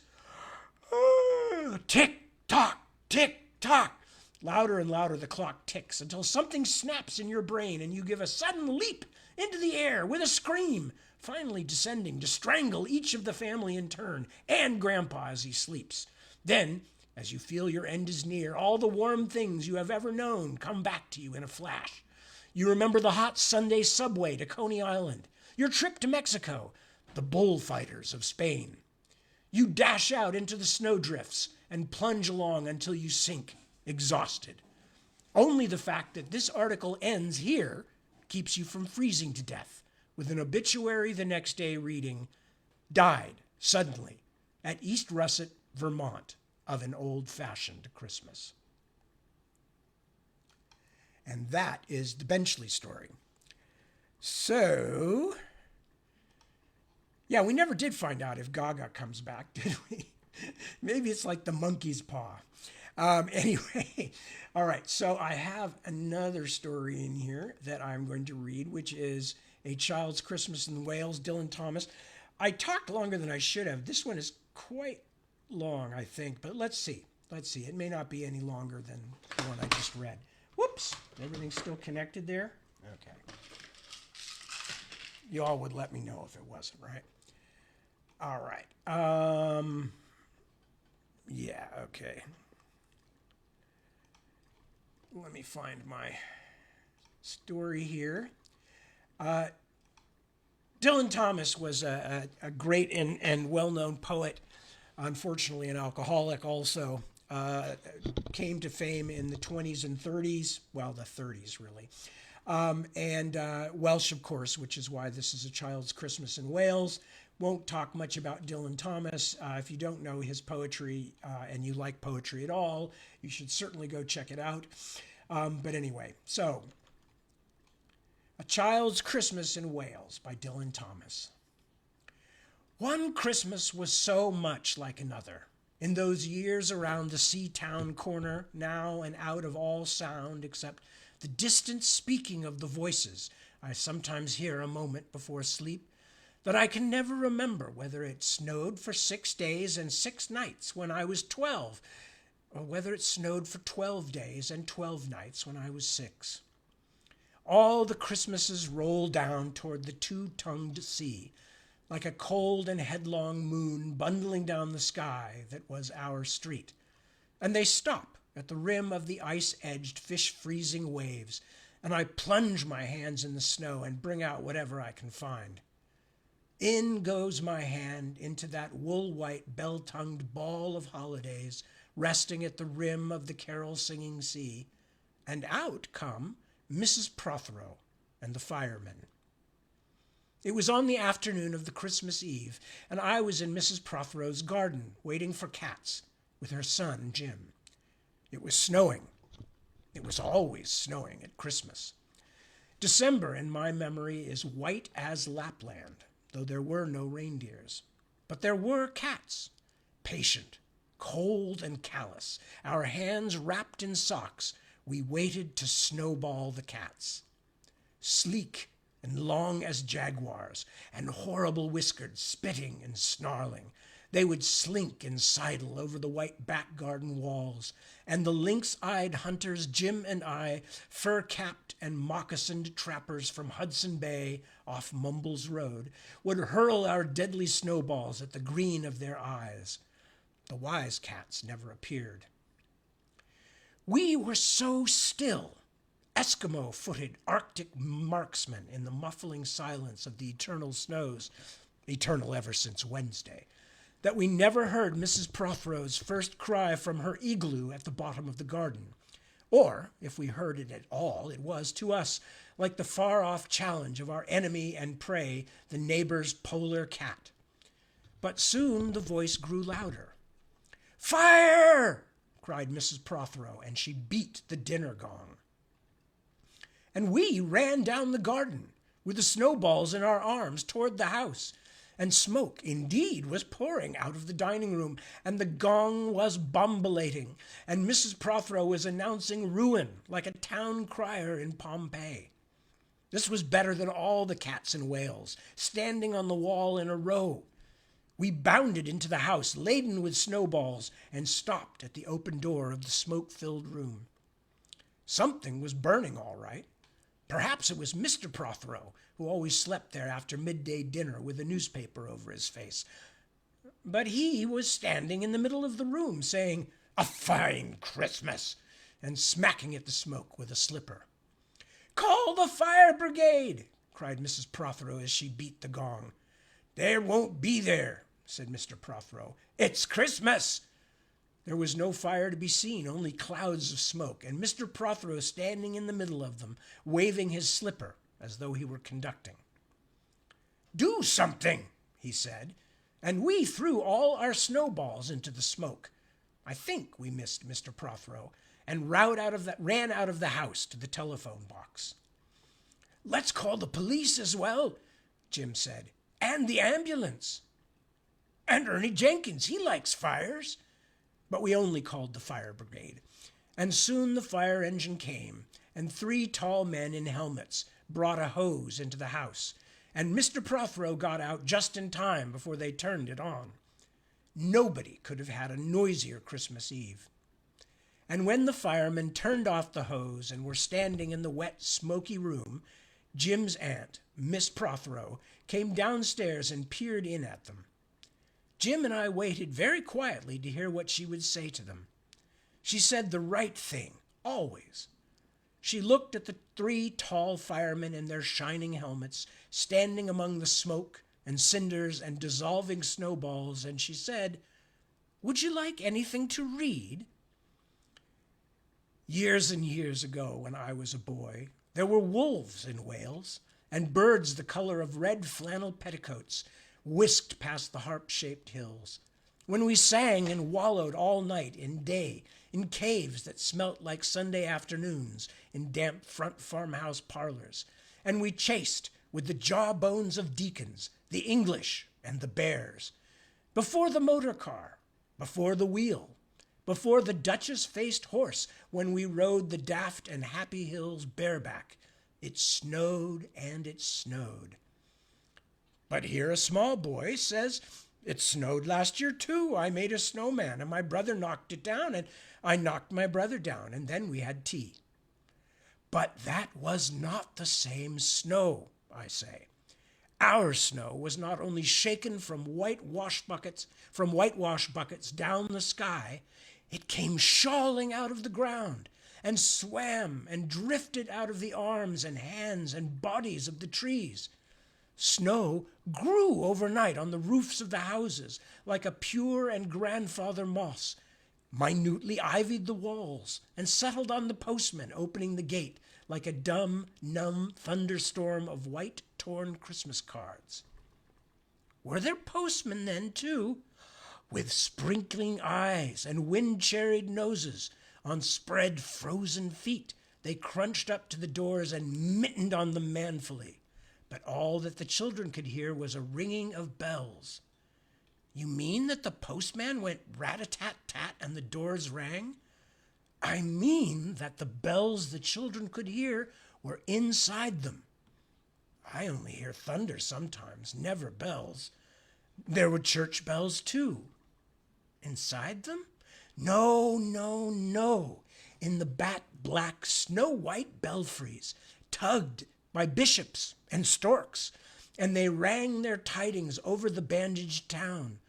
Tick, tock, tick, tock. Louder and louder the clock ticks until something snaps in your brain and you give a sudden leap into the air with a scream, finally descending to strangle each of the family in turn and Grandpa as he sleeps. Then, as you feel your end is near, all the warm things you have ever known come back to you in a flash. You remember the hot Sunday subway to Coney Island, your trip to Mexico, the bullfighters of Spain. You dash out into the snowdrifts and plunge along until you sink, exhausted. Only the fact that this article ends here keeps you from freezing to death with an obituary the next day reading, "Died suddenly at East Russet, Vermont, of an old-fashioned Christmas." And that is the Benchley story. So, yeah, we never did find out if Gaga comes back, did we? Maybe it's like the monkey's paw. Anyway, all right, so I have another story in here that I'm going to read, which is A Child's Christmas in Wales, Dylan Thomas. I talked longer than I should have. This one is quite long, I think, but let's see. Let's see. It may not be any longer than the one I just read. Whoops, everything's still connected there? Okay. You all would let me know if it wasn't, right? All right. Yeah, okay. Let me find my story here. Dylan Thomas was a great and well-known poet, unfortunately an alcoholic also. Came to fame in the 20s and 30s, well, the 30s really. And Welsh, of course, which is why this is A Child's Christmas in Wales. Won't talk much about Dylan Thomas. If you don't know his poetry and you like poetry at all, you should certainly go check it out. But anyway, so A Child's Christmas in Wales by Dylan Thomas. One Christmas was so much like another. In those years around the sea-town corner, now and out of all sound except the distant speaking of the voices I sometimes hear a moment before sleep, that I can never remember whether it snowed for 6 days and 6 nights when I was 12, or whether it snowed for 12 days and 12 nights when I was 6. All the Christmases roll down toward the two-tongued sea, like a cold and headlong moon bundling down the sky that was our street. And they stop at the rim of the ice-edged, fish-freezing waves, and I plunge my hands in the snow and bring out whatever I can find. In goes my hand into that wool-white, bell-tongued ball of holidays resting at the rim of the carol-singing sea, and out come Mrs. Prothero and the firemen. It was on the afternoon of the Christmas Eve, and I was in Mrs. Prothero's garden waiting for cats with her son, Jim. It was snowing. It was always snowing at Christmas. December, in my memory, is white as Lapland, though there were no reindeers. But there were cats, patient, cold and callous. Our hands wrapped in socks, we waited to snowball the cats. Sleek and long as jaguars, and horrible-whiskered, spitting and snarling, they would slink and sidle over the white back garden walls, and the lynx-eyed hunters, Jim and I, fur-capped and moccasined trappers from Hudson Bay off Mumbles Road, would hurl our deadly snowballs at the green of their eyes. The wise cats never appeared. We were so still, Eskimo-footed Arctic marksmen in the muffling silence of the eternal snows, eternal ever since Wednesday, that we never heard Mrs. Prothero's first cry from her igloo at the bottom of the garden. Or, if we heard it at all, it was, to us, like the far-off challenge of our enemy and prey, the neighbor's polar cat. But soon the voice grew louder. "Fire!" cried Mrs. Prothero, and she beat the dinner gong. And we ran down the garden, with the snowballs in our arms, toward the house. And smoke, indeed, was pouring out of the dining room, and the gong was bombulating, and Mrs. Prothero was announcing ruin like a town crier in Pompeii. This was better than all the cats in Wales, standing on the wall in a row. We bounded into the house, laden with snowballs, and stopped at the open door of the smoke-filled room. Something was burning, all right. Perhaps it was Mr. Prothero, who always slept there after midday dinner with a newspaper over his face. But he was standing in the middle of the room, saying, "A fine Christmas," and smacking at the smoke with a slipper. "Call the fire brigade," cried Mrs. Prothero as she beat the gong. "There won't be there," said Mr. Prothero. "It's Christmas." There was no fire to be seen, only clouds of smoke, and Mr. Prothero standing in the middle of them, waving his slipper as though he were conducting. "Do something," he said, and we threw all our snowballs into the smoke. I think we missed Mr. Prothero, and ran out of the house to the telephone box. "Let's call the police as well," Jim said, "and the ambulance. And Ernie Jenkins, he likes fires." But we only called the fire brigade. And soon the fire engine came, and 3 tall men in helmets brought a hose into the house, and Mr. Prothero got out just in time before they turned it on. Nobody could have had a noisier Christmas Eve. And when the firemen turned off the hose and were standing in the wet, smoky room, Jim's aunt, Miss Prothero, came downstairs and peered in at them. Jim and I waited very quietly to hear what she would say to them. She said the right thing, always. She looked at the 3 tall firemen in their shining helmets, standing among the smoke and cinders and dissolving snowballs, and she said, "Would you like anything to read?" Years and years ago, when I was a boy, there were wolves in Wales, and birds the color of red flannel petticoats whisked past the harp-shaped hills, when we sang and wallowed all night in day in caves that smelt like Sunday afternoons in damp front farmhouse parlors, and we chased with the jawbones of deacons the English and the bears, before the motor car, before the wheel, before the duchess-faced horse, when we rode the daft and happy hills bareback. It snowed and it snowed. But here a small boy says, "It snowed last year too. I made a snowman and my brother knocked it down, and I knocked my brother down, and then we had tea." But that was not the same snow, I say. Our snow was not only shaken from whitewash buckets down the sky, it came shawling out of the ground and swam and drifted out of the arms and hands and bodies of the trees. Snow grew overnight on the roofs of the houses like a pure and grandfather moss, minutely ivied the walls, and settled on the postman opening the gate like a dumb, numb thunderstorm of white, torn Christmas cards. Were there postmen then, too? With sprinkling eyes and wind-cherried noses, on spread frozen feet, they crunched up to the doors and mittened on them manfully. But all that the children could hear was a ringing of bells. "You mean that the postman went rat-a-tat-tat and the doors rang?" "I mean that the bells the children could hear were inside them. I only hear thunder sometimes, never bells. There were church bells too." "Inside them?" "No, no, no. In the bat-black, snow-white belfries, tugged by bishops and storks, and they rang their tidings over the bandaged town,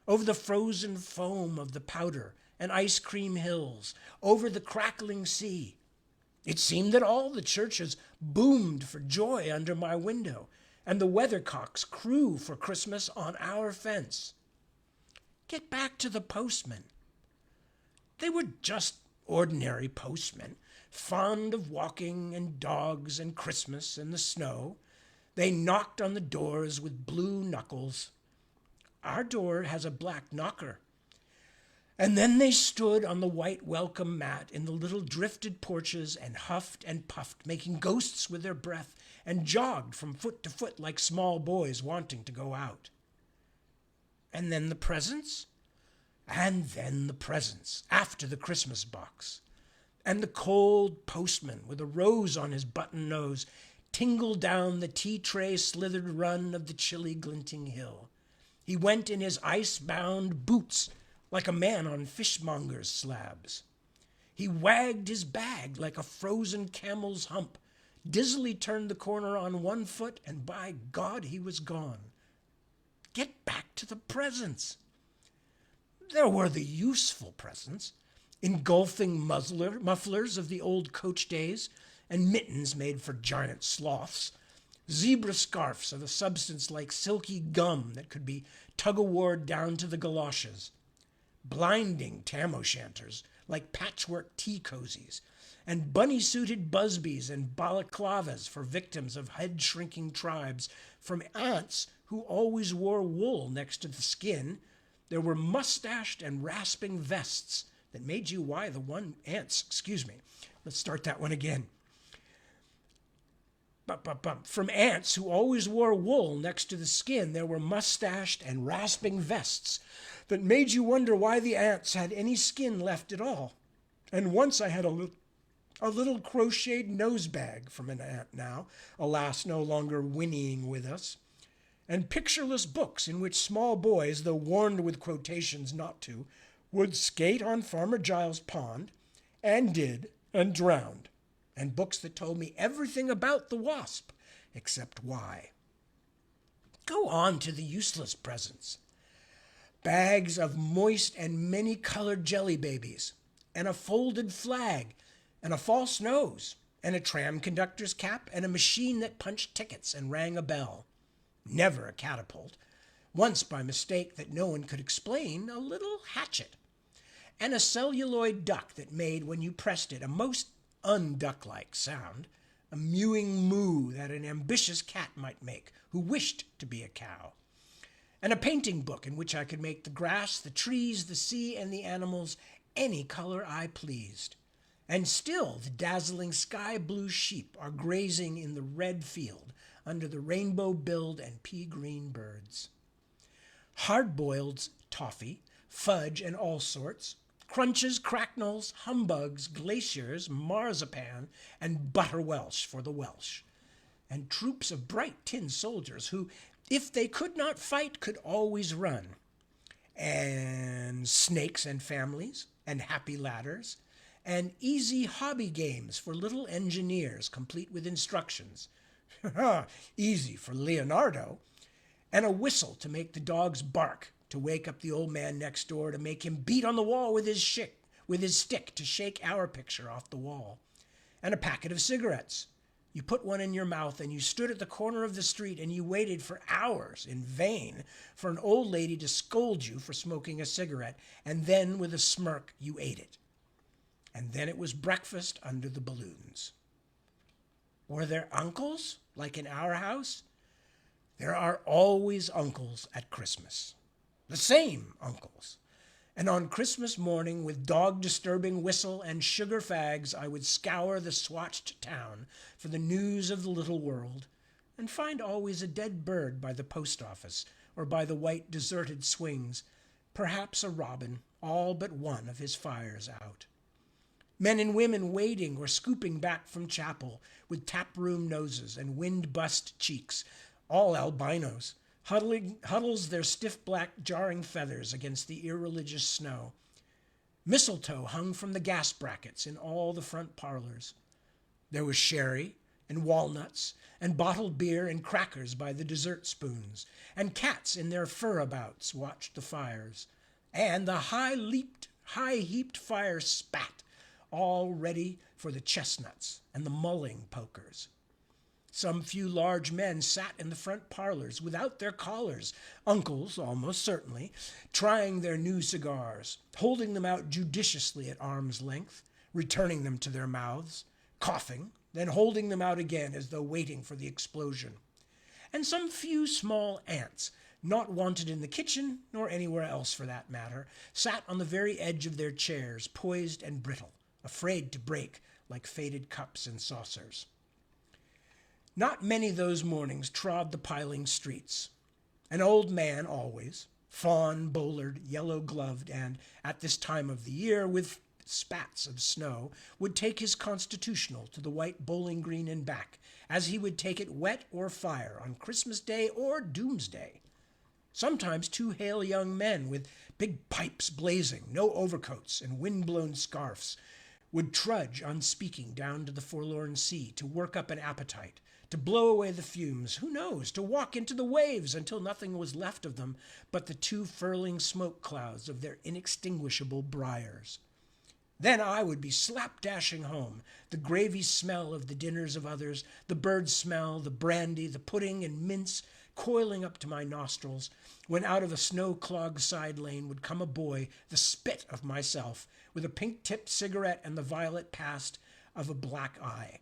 over the frozen foam of the powder and ice cream hills, over the crackling sea. It seemed that all the churches boomed for joy under my window, and the weathercocks crew for Christmas on our fence." Get back to the postmen. They were just ordinary postmen, fond of walking and dogs and Christmas and the snow. They knocked on the doors with blue knuckles. Our door has a black knocker. And then they stood on the white welcome mat in the little drifted porches and huffed and puffed, making ghosts with their breath, and jogged from foot to foot like small boys wanting to go out. And then the presents? And then the presents, after the Christmas box. And the cold postman, with a rose on his button nose, tingled down the tea-tray slithered run of the chilly glinting hill. He went in his ice-bound boots, like a man on fishmongers' slabs. He wagged his bag like a frozen camel's hump, dizzily turned the corner on one foot, and by God, he was gone. Get back to the presents. There were the useful presents, engulfing mufflers of the old coach days, and mittens made for giant sloths, zebra scarfs of a substance like silky gum that could be tug-o-warred down to the galoshes, blinding tam-o'-shanters like patchwork tea cozies, and bunny-suited busbies and balaclavas for victims of head-shrinking tribes. From ants who always wore wool next to the skin, there were mustached and rasping vests that made you why the one ants, excuse me. Let's start that one again. From ants who always wore wool next to the skin, there were mustached and rasping vests that made you wonder why the ants had any skin left at all. And once I had a little crocheted nose bag from an ant now, alas, no longer whinnying with us, and pictureless books in which small boys, though warned with quotations not to, would skate on Farmer Giles' pond, and did, and drowned, and books that told me everything about the wasp, except why. Go on to the useless presents. Bags of moist and many-colored jelly babies, and a folded flag, and a false nose, and a tram conductor's cap, and a machine that punched tickets and rang a bell. Never a catapult. Once, by mistake that no one could explain, a little hatchet. And a celluloid duck that made, when you pressed it, a most unduck-like sound, a mewing moo that an ambitious cat might make who wished to be a cow. And a painting book in which I could make the grass, the trees, the sea, and the animals any color I pleased. And still the dazzling sky-blue sheep are grazing in the red field under the rainbow-billed and pea-green birds. Hard-boiled toffee, fudge, and all sorts, crunches, cracknels, humbugs, glaciers, marzipan, and butter Welsh for the Welsh, and troops of bright tin soldiers who, if they could not fight, could always run, and snakes and families, and happy ladders, and easy hobby games for little engineers, complete with instructions. Easy for Leonardo. And a whistle to make the dogs bark, to wake up the old man next door, to make him beat on the wall with his stick to shake our picture off the wall. And a packet of cigarettes. You put one in your mouth and you stood at the corner of the street and you waited for hours in vain for an old lady to scold you for smoking a cigarette, and then with a smirk you ate it. And then it was breakfast under the balloons. Were there uncles, like in our house? There are always uncles at Christmas. The same uncles. And on Christmas morning, with dog-disturbing whistle and sugar fags, I would scour the swatched town for the news of the little world, and find always a dead bird by the post office or by the white deserted swings, perhaps a robin, all but one of his fires out. Men and women wading or scooping back from chapel with tap-room noses and wind-bust cheeks, all albinos, huddles their stiff black jarring feathers against the irreligious snow. Mistletoe hung from the gas brackets in all the front parlors. There was sherry and walnuts and bottled beer and crackers by the dessert spoons, and cats in their furabouts watched the fires, and the high-heaped fire spat, all ready for the chestnuts and the mulling pokers. Some few large men sat in the front parlors without their collars, uncles almost certainly, trying their new cigars, holding them out judiciously at arm's length, returning them to their mouths, coughing, then holding them out again as though waiting for the explosion. And some few small ants, not wanted in the kitchen, nor anywhere else for that matter, sat on the very edge of their chairs, poised and brittle, afraid to break like faded cups and saucers. Not many those mornings trod the piling streets. An old man always, fawn-bowlered, yellow-gloved, and, at this time of the year, with spats of snow, would take his constitutional to the white bowling green and back, as he would take it wet or fire on Christmas Day or Doomsday. Sometimes two hale young men with big pipes blazing, no overcoats, and wind-blown scarfs, would trudge unspeaking down to the forlorn sea to work up an appetite, to blow away the fumes, who knows, to walk into the waves until nothing was left of them but the two furling smoke clouds of their inextinguishable briars. Then I would be slap-dashing home, the gravy smell of the dinners of others, the bird smell, the brandy, the pudding and mince coiling up to my nostrils, when out of a snow-clogged side lane would come a boy, the spit of myself, with a pink-tipped cigarette and the violet past, of a black eye,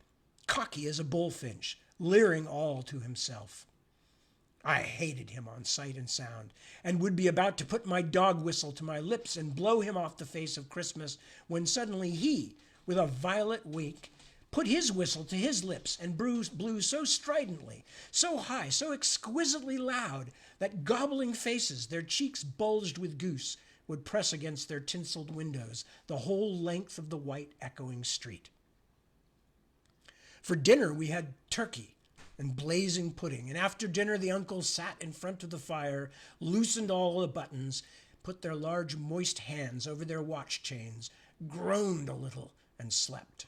cocky as a bullfinch, leering all to himself. I hated him on sight and sound, and would be about to put my dog whistle to my lips and blow him off the face of Christmas, when suddenly he, with a violent wink, put his whistle to his lips and blew so stridently, so high, so exquisitely loud, that gobbling faces, their cheeks bulged with goose, would press against their tinseled windows the whole length of the white echoing street. For dinner we had turkey and blazing pudding, and after dinner the uncles sat in front of the fire, loosened all the buttons, put their large moist hands over their watch chains, groaned a little, and slept.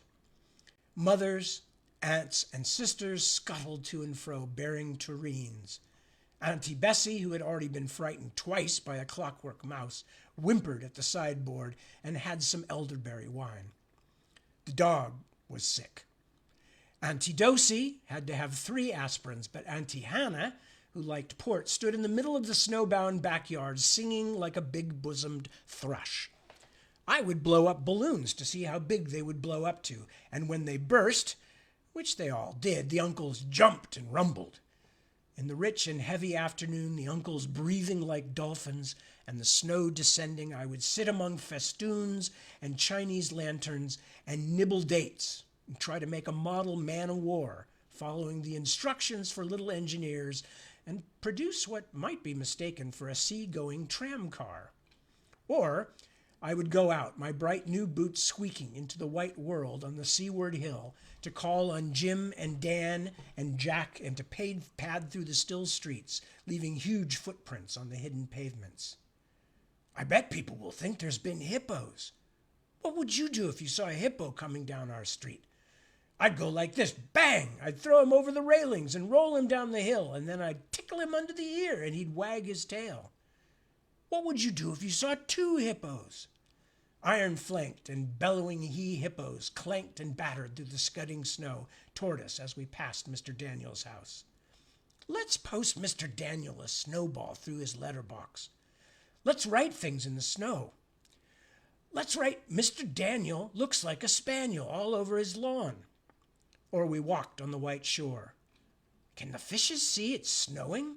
Mothers, aunts, and sisters scuttled to and fro, bearing tureens. Auntie Bessie, who had already been frightened twice by a clockwork mouse, whimpered at the sideboard and had some elderberry wine. The dog was sick. Auntie Dosey had to have 3 aspirins, but Auntie Hannah, who liked port, stood in the middle of the snowbound backyard singing like a big-bosomed thrush. I would blow up balloons to see how big they would blow up to, and when they burst, which they all did, the uncles jumped and rumbled. In the rich and heavy afternoon, the uncles breathing like dolphins and the snow descending, I would sit among festoons and Chinese lanterns and nibble dates and try to make a model man-of-war, following the instructions for little engineers, and produce what might be mistaken for a sea-going tram car. Or I would go out, my bright new boots squeaking, into the white world on the seaward hill to call on Jim and Dan and Jack and to pad through the still streets, leaving huge footprints on the hidden pavements. I bet people will think there's been hippos. What would you do if you saw a hippo coming down our street? I'd go like this, bang! I'd throw him over the railings and roll him down the hill, and then I'd tickle him under the ear and he'd wag his tail. What would you do if you saw 2 hippos? Iron-flanked and bellowing he-hippos clanked and battered through the scudding snow toward us as we passed Mr. Daniel's house. Let's post Mr. Daniel a snowball through his letterbox. Let's write things in the snow. Let's write, Mr. Daniel looks like a spaniel all over his lawn. Or we walked on the white shore. Can the fishes see it's snowing?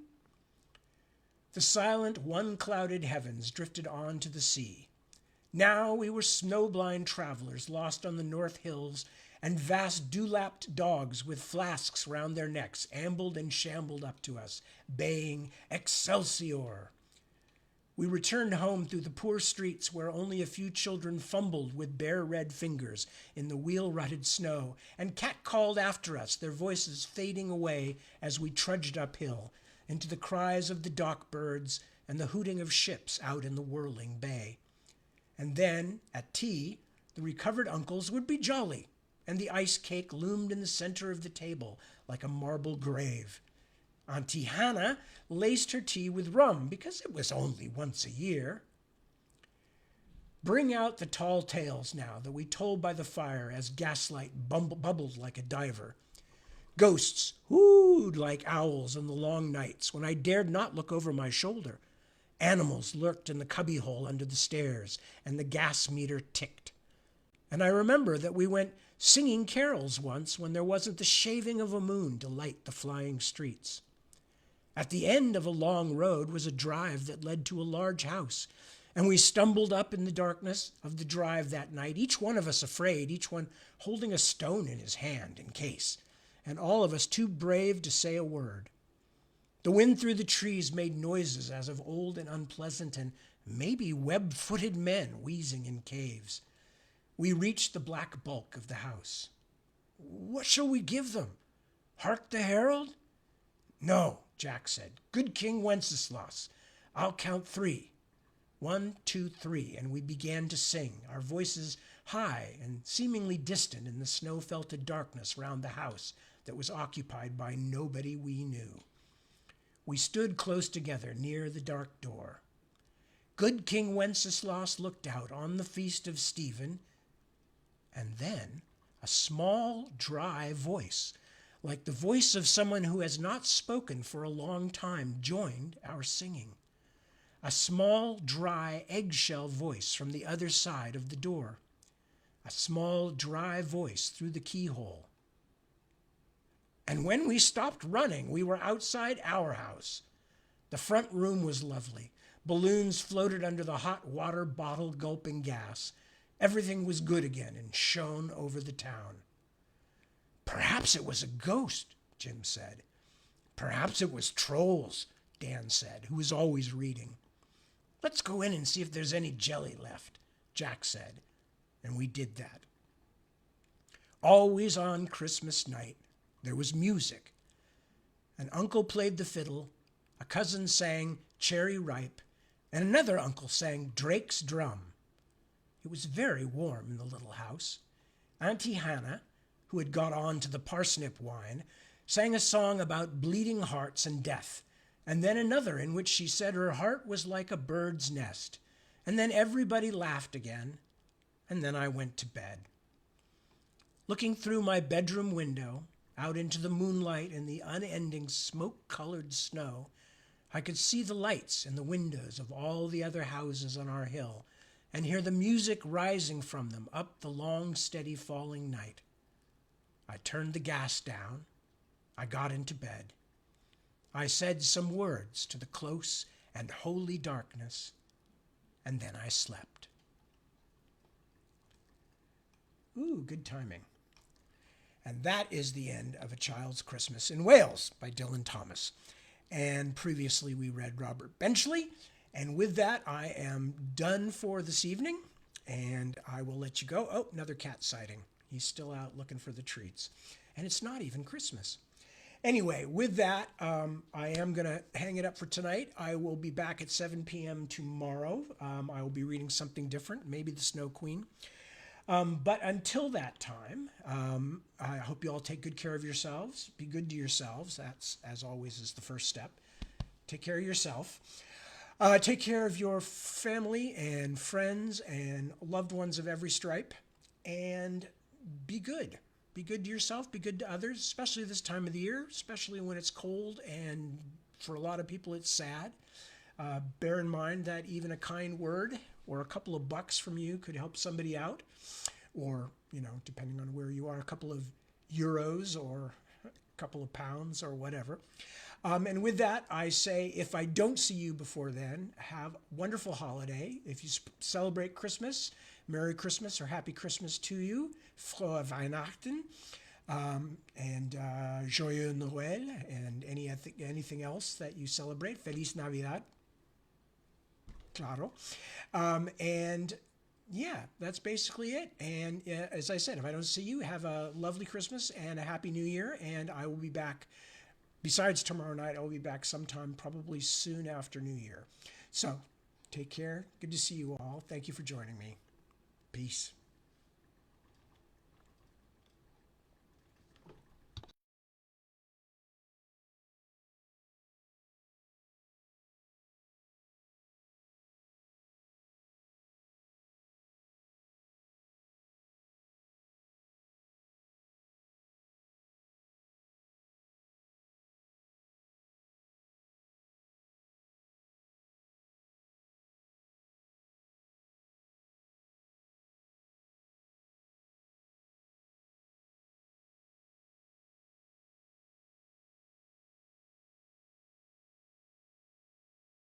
The silent, one-clouded heavens drifted on to the sea. Now we were snow-blind travelers lost on the north hills, and vast dew-lapped dogs with flasks round their necks ambled and shambled up to us, baying, Excelsior! We returned home through the poor streets where only a few children fumbled with bare red fingers in the wheel-rutted snow, and cat-called after us, their voices fading away as we trudged uphill, into the cries of the dock birds and the hooting of ships out in the whirling bay. And then, at tea, the recovered uncles would be jolly, and the ice cake loomed in the center of the table like a marble grave. Auntie Hannah laced her tea with rum because it was only once a year. Bring out the tall tales now that we told by the fire as gaslight bubbled like a diver. Ghosts hooed like owls in the long nights when I dared not look over my shoulder. Animals lurked in the cubbyhole under the stairs, and the gas meter ticked. And I remember that we went singing carols once when there wasn't the shaving of a moon to light the flying streets. At the end of a long road was a drive that led to a large house, and we stumbled up in the darkness of the drive that night, each one of us afraid, each one holding a stone in his hand in case, and all of us too brave to say a word. The wind through the trees made noises as of old and unpleasant, and maybe web-footed men wheezing in caves. We reached the black bulk of the house. What shall we give them? Hark the herald? No, Jack said. Good King Wenceslas. I'll count 3. 1, 2, 3, and we began to sing, our voices high and seemingly distant in the snow-felted darkness round the house that was occupied by nobody we knew. We stood close together near the dark door. Good King Wenceslas looked out on the feast of Stephen, and then a small, dry voice, like the voice of someone who has not spoken for a long time, joined our singing. A small, dry, eggshell voice from the other side of the door. a small, dry voice through the keyhole. And when we stopped running, we were outside our house. The front room was lovely. Balloons floated under the hot water bottle gulping gas. Everything was good again and shone over the town. Perhaps it was a ghost, Jim said. Perhaps it was trolls, Dan said, who was always reading. Let's go in and see if there's any jelly left, Jack said, and we did that. Always on Christmas night, there was music. An uncle played the fiddle, a cousin sang Cherry Ripe, and another uncle sang Drake's Drum. It was very warm in the little house. Auntie Hannah, who had got on to the parsnip wine, sang a song about bleeding hearts and death, and then another in which she said her heart was like a bird's nest. And then everybody laughed again, and then I went to bed. Looking through my bedroom window, out into the moonlight and the unending smoke-colored snow, I could see the lights in the windows of all the other houses on our hill and hear the music rising from them up the long, steady falling night. I turned the gas down. I got into bed. I said some words to the close and holy darkness, and then I slept. Ooh, good timing. And that is the end of A Child's Christmas in Wales by Dylan Thomas. And previously we read Robert Benchley. And with that, I am done for this evening, and I will let you go. Oh, another cat sighting. He's still out looking for the treats. And it's not even Christmas. Anyway, with that, I am going to hang it up for tonight. I will be back at 7 p.m. tomorrow. I will be reading something different, maybe The Snow Queen. But until that time, I hope you all take good care of yourselves. Be good to yourselves. That's, as always, is the first step. Take care of yourself. Take care of your family and friends and loved ones of every stripe. And be good. Be good to yourself. Be good to others, especially this time of the year, especially when it's cold and for a lot of people it's sad. Bear in mind that even a kind word or a couple of bucks from you could help somebody out, or, depending on where you are, a couple of euros or a couple of pounds or whatever. And with that, I say, if I don't see you before then, have a wonderful holiday. If you celebrate Christmas, Merry Christmas or Happy Christmas to you. Frohe Weihnachten. And Joyeux Noël and anything else that you celebrate. Feliz Navidad. Claro. And yeah, that's basically it. And as I said, if I don't see you, have a lovely Christmas and a Happy New Year. And I will be back, besides tomorrow night, I will be back sometime probably soon after New Year. So take care. Good to see you all. Thank you for joining me. Peace.